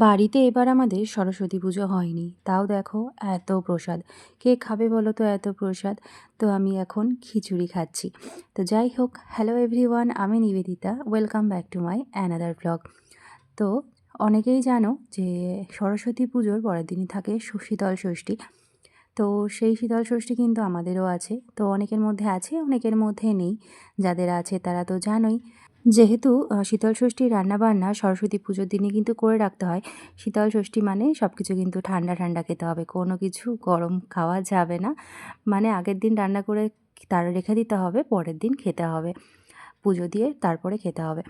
বাড়িতে এবার আমাদের সরস্বতী পুজো হয়নি। তাও দেখো এত প্রসাদ। কে খাবে বলো তো এত প্রসাদ? তো আমি এখন খিচুড়ি খাচ্ছি। তো যাই হোক, হ্যালো এভরিওয়ান, আমি Nivedita. Welcome back to my another vlog. তো অনেকেই জানো যে সরস্বতী পুজোর পরের দিনই থাকে শীতল ষষ্ঠী। তো সেই শীতল ষষ্ঠী কিন্তু আমাদেরও আছে। তো অনেকের মধ্যে আছে, অনেকের মধ্যে নেই। যাদের আছে তারা তো জানোই। যেহেতু শীতল ষষ্ঠীর রান্নাবান্না সরস্বতী পুজোর দিনে কিন্তু করে রাখতে হয়। শীতল ষষ্ঠী মানে সব কিছু কিন্তু ঠান্ডা, ঠান্ডা খেতে হবে। কোনো কিছু গরম খাওয়া যাবে না। মানে আগের দিন রান্না করে তার রেখে দিতে হবে, পরের দিন খেতে হবে। পুজো দিয়ে তারপরে খেতে হবে।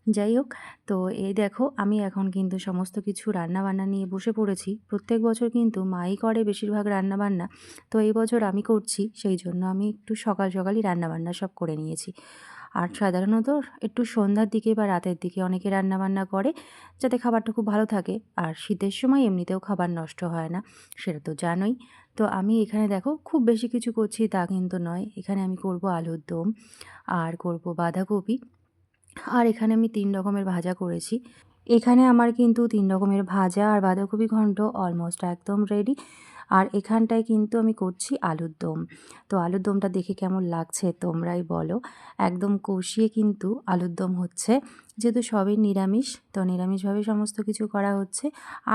যাই হোক, তো এই দেখো আমি এখন কিন্তু সমস্ত কিছু রান্নাবান্না নিয়ে বসে পড়েছি। প্রত্যেক বছর কিন্তু মাই করে বেশিরভাগ রান্নাবান্না। তো এই বছর আমি করছি, সেই জন্য আমি একটু সকাল সকালই রান্নাবান্না সব করে নিয়েছি। আর সাধারণত একটু সন্ধ্যার দিকে বা রাতের দিকে অনেকে রান্নাবান্না করে, যাতে খাবারটা খুব ভালো থাকে। আর শীতের সময় এমনিতেও খাবার নষ্ট হয় না, সেটা তো জানোই। তো আমি এখানে দেখো খুব বেশি কিছু করছি তা কিন্তু নয়। এখানে আমি করব আলুর দম, আর করব বাঁধাকপি, আর এখানে আমি ৩ রকমের ভাজা করেছি। এখানে আমার কিন্তু ৩ রকমের ভাজা আর বাঁধাকপি ঘন্ট অলমোস্ট একদম রেডি। আর এখানটায় কিন্তু আমি করছি আলুর দম। তো আলুর দমটা দেখে কেমন লাগছে তোমরাই বলো। একদম কষিয়ে কিন্তু আলুর দম হচ্ছে। যেহেতু সবই নিরামিষ, তো নিরামিষভাবে সমস্ত কিছু করা হচ্ছে।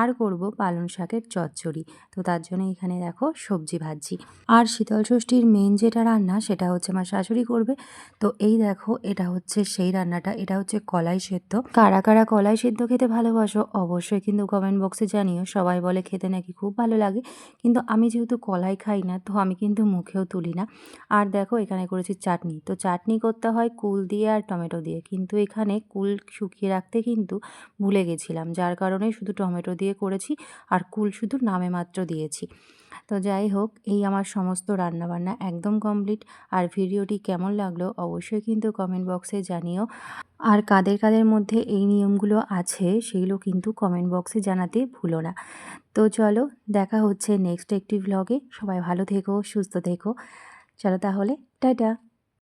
আর করব পালং শাকের চচ্চড়ি। তো তার জন্য এখানে দেখো সবজি ভাজছি। আর শীতল ষষ্ঠীর মেইন যেটা রান্না সেটা হচ্ছে আমার শাশুড়ি করবে। তো এই দেখো এটা হচ্ছে সেই রান্নাটা, এটা হচ্ছে কলাই সেদ্ধ। কারা কারা কলাই সেদ্ধ খেতে ভালোবাসো অবশ্যই কিন্তু কমেন্ট বক্সে জানিও। সবাই বলে খেতে নাকি খুব ভালো লাগে, কিন্তু আমি যেহেতু কলাই খাই না, তো আমি কিন্তু মুখেও তুলি না। আর দেখো এখানে করেছি চাটনি। তো চাটনি করতে হয় কুল দিয়ে আর টমেটো দিয়ে, কিন্তু এখানে কুল শুকিয়ে রাখতে কিন্তু ভুলে গেছিলাম, যার কারণে শুধু টমেটো দিয়ে করেছি আর কুল শুধু নামে মাত্র দিয়েছি। তো যাই হোক, এই আমার সমস্ত রান্নাবান্না একদম কমপ্লিট। আর ভিডিওটি কেমন লাগলো অবশ্যই কিন্তু কমেন্ট বক্সে জানিও। আর কাদের কাদের মধ্যে এই নিয়মগুলো আছে সেগুলো কিন্তু কমেন্ট বক্সে জানাতে ভুলো না। তো চলো, দেখা হচ্ছে নেক্সট একটি ভ্লগে। সবাই ভালো থেকো, সুস্থ থেকো। চলো তাহলে, টাটা।